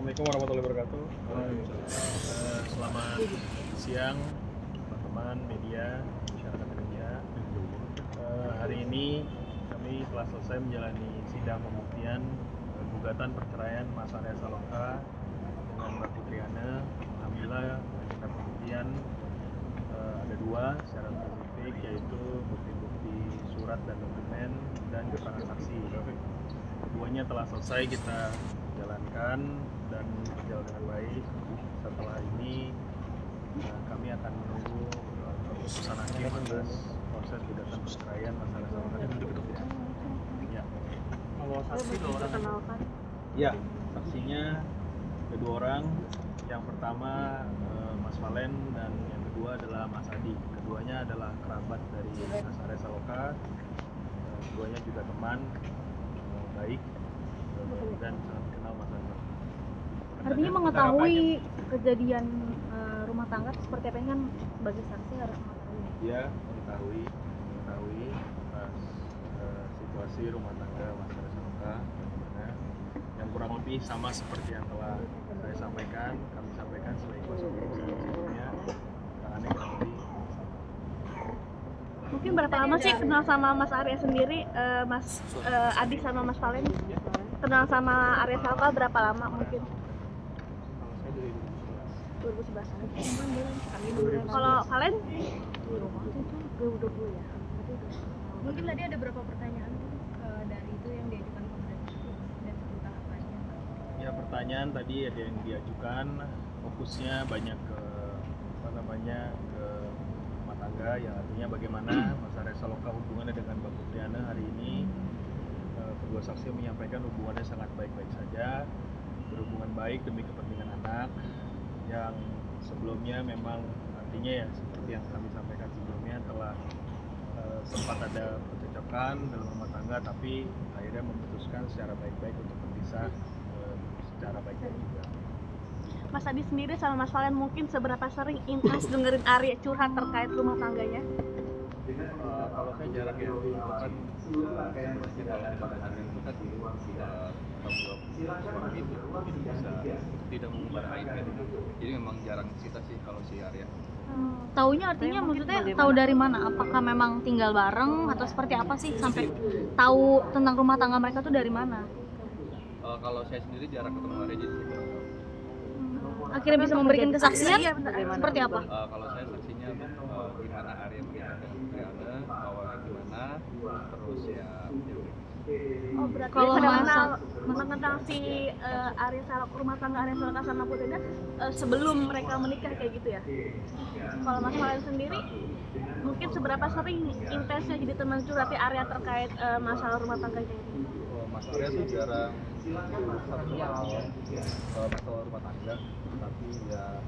Assalamualaikum warahmatullahi wabarakatuh. Selamat siang teman-teman media, masyarakat media. Hari ini kami telah selesai menjalani sidang pembuktian gugatan perceraian Mas Arya Saloka dengan Mbak Putriana. Alhamdulillah agenda pembuktian ada dua secara spesifik, yaitu bukti-bukti surat dan dokumen dan keterangan saksi. Keduanya telah selesai kita jalankan dan berjalan dengan baik. Setelah ini kami akan menunggu keputusan hakim atas proses gugatan perceraian Mas Arya Saloka dan Mbak Putriana. Ya. Kalau saksi dua orang. Ya, saksinya ada dua orang. Yang pertama Mas Valen dan yang kedua adalah Mas Adi. Keduanya adalah kerabat dari Mas Arya Saloka. Keduanya juga teman baik dan sangat kenal Mas Arya. Artinya mengetahui kejadian rumah tangga seperti apa, ini kan sebagai saksi harus mengetahui. Dia mengetahui atas situasi rumah tangga Mas Arya Saloka, yang kurang lebih sama seperti yang telah kami sampaikan sebagai kuasa hukum sebelumnya. Tangannya kurang lebih. Mungkin berapa lama sih kenal sama Mas Arya sendiri, Mas Adi sama Mas Valen? Kenal sama Arya Saloka berapa lama mungkin? 2011. Kalau Valen? 2020 ya. Mungkin tadi ada beberapa pertanyaan dari itu yang diajukan pemerintah dan tentang apa aja. Ya, pertanyaan tadi ada yang diajukan, fokusnya banyak ke ke rumah tangga, yang artinya bagaimana Mas Arya Saloka hubungannya dengan Mbak Putriana hari ini. Kedua saksi menyampaikan hubungannya sangat baik-baik saja, berhubungan baik demi kepentingan anak, yang sebelumnya memang artinya ya seperti yang kami sampaikan sebelumnya telah sempat ada percekcokan dalam rumah tangga, tapi akhirnya memutuskan secara baik-baik untuk berpisah secara baik-baik juga. Mas Adi sendiri sama Mas Valen mungkin seberapa sering intens dengerin Arya curhat terkait rumah tangganya? Kalau saya jarang ya, itu kan kita pada hari itu kan bisa tidak mengumbar aib kan. Jadi memang jarang cerita sih kalau si Arya. Taunya artinya maksudnya tahu dari mana? Apakah memang tinggal bareng atau seperti apa sih sampai tahu tentang rumah tangga mereka tuh dari mana? Kalau saya sendiri jarang ketemu Arya, jadi saya kurang tahu. Akhirnya bisa memberikan kesaksian seperti apa? Kalau saya saksinya gimana Arya menikah dengan Putriana, awalnya gimana, terus ya. Oh, berarti kalau mengenal si Arya Saloka, rumah tangga Arya Saloka sama Putriana sebelum mereka menikah kayak gitu ya? Kalau Mas Valen sendiri mungkin seberapa sering intensnya jadi teman curhati Arya terkait masalah rumah tangganya ini? Mas Arya sih jarang masalah rumah tangga, tapi ya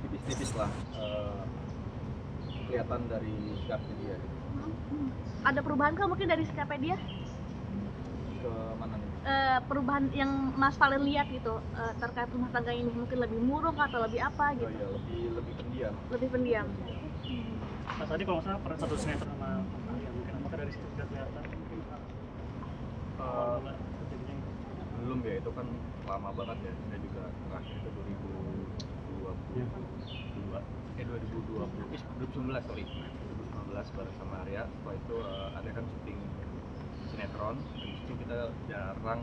tipis-tipis lah kelihatan dari sikapnya dia. Ada perubahan kah mungkin dari sikapnya dia? Ke mana nih? Perubahan yang Mas Valen lihat gitu terkait rumah tangga ini, mungkin lebih murung atau lebih apa gitu? Oh iya, lebih pendiam. Lebih pendiam. Mas tadi kalau nggak salah pernah satu sinetron sama Arya, mungkin apakah dari situ sudah kelihatan? Belum ya, itu kan lama banget ya. Saya juga terakhir itu 2019 sorry. 2019 bareng sama Arya. Setelah itu Arya kan syuting sinetron, dan itu kita jarang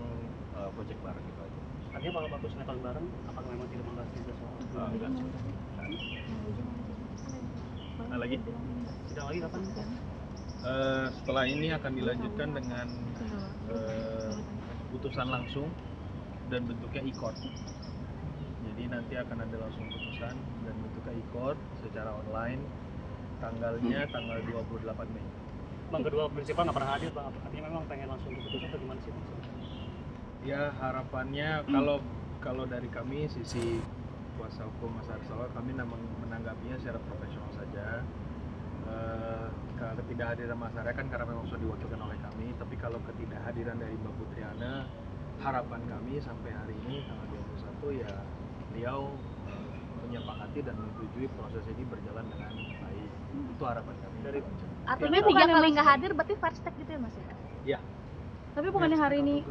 project bareng gitu aja. Artinya kalau waktu sinetron bareng, apakah memang tidak membahas juga soal Enggak. Nah, lagi? sidang lagi kapan? Setelah ini akan dilanjutkan dengan putusan langsung dan bentuknya e-court. Jadi nanti akan ada langsung putusan dan bentuknya e-court secara online. Tanggalnya tanggal 28 Mei. Bang, kedua prinsipal nggak pernah hadir, Bang. Artinya memang pengen langsung keputusan atau gimana sih? Ya, harapannya kalau dari kami sisi kuasa hukum Mas Arya Saloka, kami memang menanggapinya secara profesional saja. Ketidakhadiran Mas Arya kan karena memang sudah diwakilkan oleh kami, tapi kalau ketidakhadiran dari Mbak Putriana, harapan kami sampai hari ini tanggal 21 ya beliau menyepakati dan menyetujui proses ini berjalan dengan baik. Itu harapan kami. Dari Artinya 3 kali nggak hadir berarti fast track gitu ya Mas? Ya, Tapi bukannya hari ini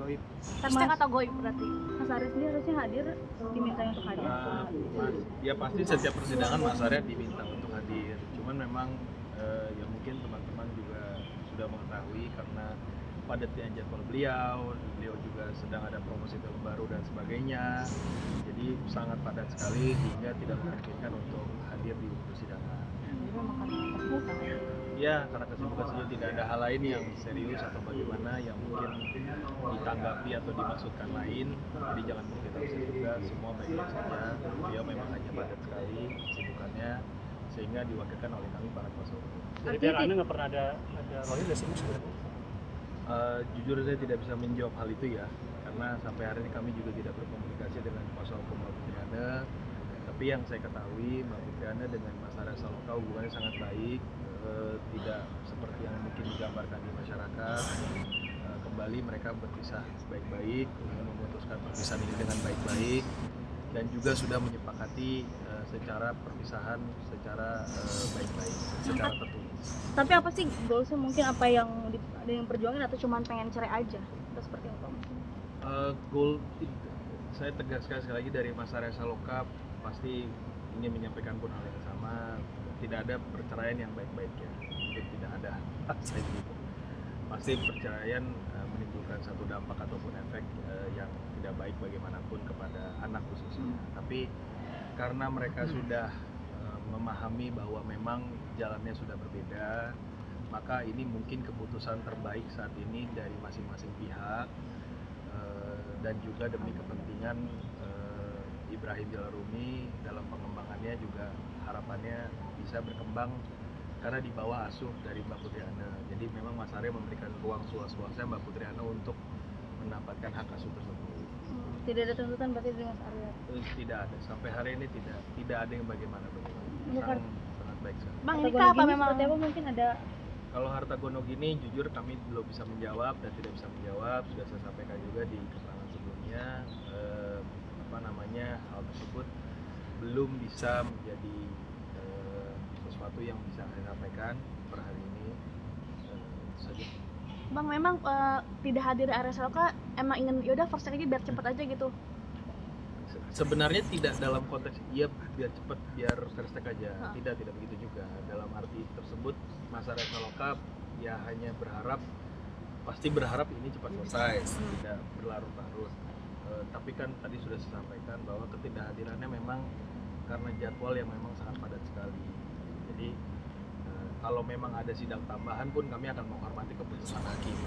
Hashtag Mas, atau goib berarti? Mas Arya sendiri harusnya hadir, diminta untuk hadir. Ya pasti setiap persidangan Mas Arya diminta untuk hadir. Cuman memang ya mungkin teman-teman juga sudah mengetahui karena padatnya jadwal beliau juga sedang ada promosi film baru dan sebagainya. Jadi sangat padat sekali hingga tidak memungkinkan untuk hadir di persidangan. Jadi memang karena kesibukan. Ya, karena kesibukan saja tidak ada hal lain yang serius atau bagaimana yang mungkin ditanggapi atau dimaksudkan lain. Jadi jangan mungkin terusir juga, semua baik-baik saja. Beliau memang hanya padat sekali kesibukannya sehingga diwakilkan oleh kami para kuasa hukum. Dari pihak Anda nggak pernah ada lawyer nggak sih Mas? Jujur saya tidak bisa menjawab hal itu ya, karena sampai hari ini kami juga tidak berkomunikasi dengan kuasa hukum Mbak Putri Ana. Tapi yang saya ketahui Mbak Putri Ana dengan Mas Arya Saloka hubungannya sangat baik, tidak seperti yang mungkin digambarkan di masyarakat. Kembali mereka berpisah baik-baik, kemudian memutuskan perpisahan ini dengan baik-baik, dan juga sudah menyepakati secara perpisahan secara baik-baik, secara tertulis. Tapi apa sih goalsnya, mungkin apa yang ada yang perjuangin atau cuma pengen cerai aja? Atau seperti apa? Goal, saya tegaskan sekali lagi dari Mas Arya Saloka pasti ingin menyampaikan pun hal yang sama. Tidak ada perceraian yang baik-baik ya, itu tidak ada. Saya gitu. Pasti perceraian menimbulkan satu dampak ataupun efek yang tidak baik bagaimanapun kepada anak khususnya. Tapi karena mereka sudah memahami bahwa memang jalannya sudah berbeda, maka ini mungkin keputusan terbaik saat ini dari masing-masing pihak, dan juga demi kepentingan Ibrahim Jalal Rumi dalam pengembangannya juga harapannya bisa berkembang karena di bawah asuh dari Mbak Putri Ana. Jadi memang Mas Arya memberikan ruang seluas-luasnya Mbak Putri Ana untuk mendapatkan hak asuh tersebut. Tidak ada tuntutan berarti dari Mas Arya? Tidak ada, sampai hari ini tidak ada yang bagaimana. Bukan. Sangat baik sekali. Bang, Harta ini gono apa gini memang? seperti apa mungkin ada? Kalau harta gono gini jujur kami belum bisa menjawab dan tidak bisa menjawab. Sudah saya sampaikan juga di keterangan sebelumnya, hal tersebut belum bisa menjadi sesuatu yang bisa saya sampaikan per hari ini. Saja. Bang, memang tidak hadir Arya Saloka emang ingin yaudah first aja biar cepet aja gitu? Sebenarnya tidak dalam konteks iya biar cepat biar serstek aja, tidak begitu juga. Dalam arti tersebut Mas Arya Saloka ya hanya pasti berharap ini cepat selesai, tidak berlarut-larut. Tapi kan tadi sudah saya sampaikan bahwa ketidakhadirannya memang karena jadwal yang memang sangat padat sekali. Jadi kalau memang ada sidang tambahan pun kami akan menghormati keputusan hakim.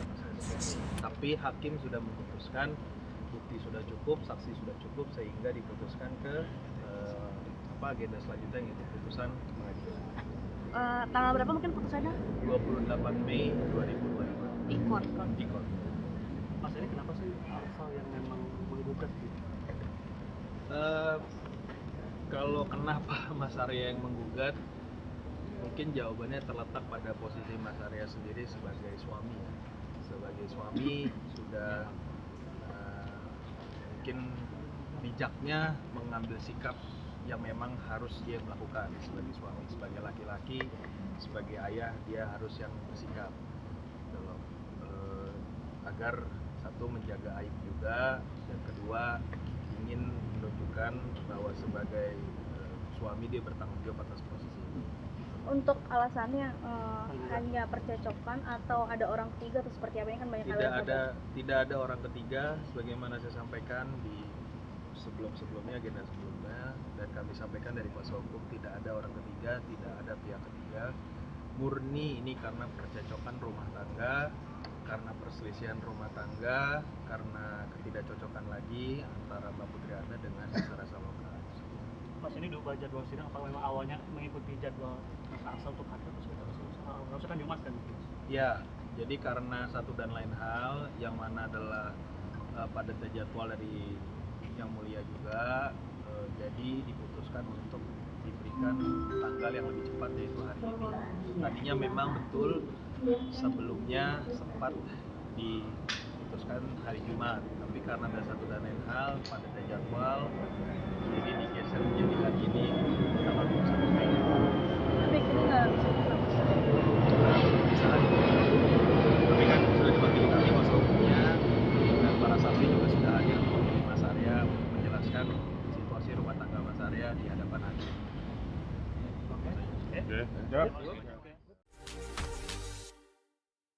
Tapi hakim sudah memutuskan, bukti sudah cukup, saksi sudah cukup, sehingga diputuskan ke agenda selanjutnya yaitu putusan pengadilan. Tanggal berapa mungkin putusannya? 28 Mei 2022. Ikon. Mas ini kenapa sih asal yang memang menggugat gitu? Kalau kenapa Mas Arya yang menggugat, mungkin jawabannya terletak pada posisi Mas Arya sendiri sebagai suami ya. Sebagai suami sudah mungkin bijaknya mengambil sikap yang memang harus dia melakukan sebagai suami, sebagai laki-laki, sebagai ayah dia harus yang bersikap agar satu menjaga aib juga, dan kedua ingin menunjukkan bahwa sebagai suami dia bertanggung jawab atas posisi ini. Untuk alasannya hanya percecokan atau ada orang ketiga atau seperti apa, ini kan banyak Tidak ada orang ketiga, sebagaimana saya sampaikan di sebelumnya agenda sebelumnya, dan kami sampaikan dari kuasa hukum tidak ada orang ketiga, tidak ada pihak ketiga. Murni ini karena percecokan rumah tangga, karena perselisihan rumah tangga, karena ketidakcocokan lagi antara Mbak Putri Ana dengan Mas Arya Saloka. Mas ini diubah jadwal sidang apa memang awalnya mengikuti jadwal Mas Arsal untuk hadir terus kita harusnya kan Jumat kan? Ya, jadi karena satu dan lain hal yang mana adalah padatnya jadwal dari Yang Mulia juga, jadi diputuskan untuk diberikan tanggal yang lebih cepat yaitu hari ini. Tadinya memang betul sebelumnya sempat diputuskan hari Jumat, tapi karena ada satu dan lain hal padatnya jadwal, jadi digeser menjadi hari ini tanggal 21 Mei. Tapi kita nggak bisa Bisa hadir. Tapi kan sudah diwakili kami kuasa hukumnya, di hadapan hakim. Oke. Oke. Siap.